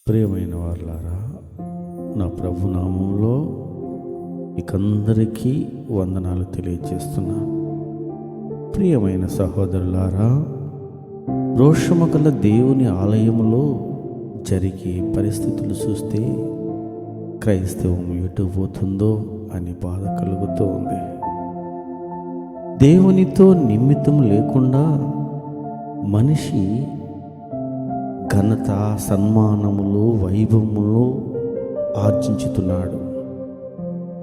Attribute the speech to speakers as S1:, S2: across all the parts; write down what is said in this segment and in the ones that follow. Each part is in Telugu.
S1: ప్రియమైన వారులారా, నా ప్రభు నామంలో మీకందరికీ వందనాలు తెలియజేస్తున్నాను. ప్రియమైన సహోదరులారా, రోషము గల దేవుని ఆలయంలో జరిగే పరిస్థితులు చూస్తే క్రైస్తవం ఎటు పోతుందో అని బాధ కలుగుతూ ఉంది. దేవునితో నిమిత్తం లేకుండా మనిషి ఘనత, సన్మానములు, వైభవములు ఆర్జించుతున్నాడు.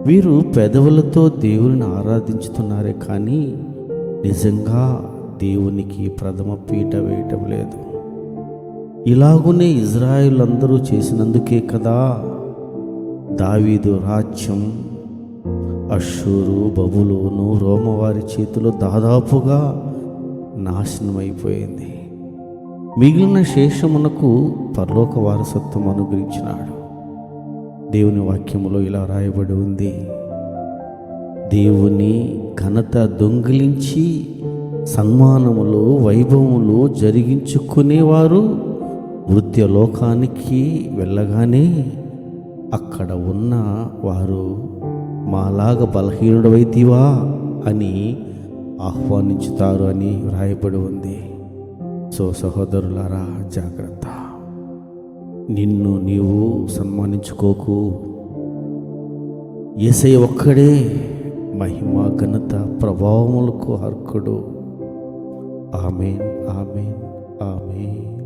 S1: వీరు పెదవులతో దేవుని ఆరాధించుతున్నారే కానీ నిజంగా దేవునికి ప్రథమ పీట వేయటం లేదు. ఇలాగునే ఇజ్రాయేల్ అందరూ చేసినందుకే కదా దావీదు రాజ్యం అష్షూరు, బబులోను, రోమవారి చేతిలో దాదాపుగా నాశనమైపోయింది. మిగిలిన శేషమునకు పరలోక వారసత్వం అనుగ్రహించినాడు. దేవుని వాక్యములో ఇలా రాయబడి ఉంది: దేవుని ఘనత దొంగిలించి సన్మానములు, వైభవములు జరిగించుకునేవారు మృత్యులోకానికి వెళ్ళగానే అక్కడ ఉన్న వారు మాలాగా బలహీనుడవైతివా అని ఆహ్వానించుతారు అని రాయబడి ఉంది. సో సహోదరులారా, జాగ్రత్త. నిన్ను నీవు సన్మానించుకోకు. యేసయ్య ఒక్కడే మహిమ, ఘనత, ప్రభావములకు అర్హుడు. ఆమేన్, ఆమేన్, ఆమేన్.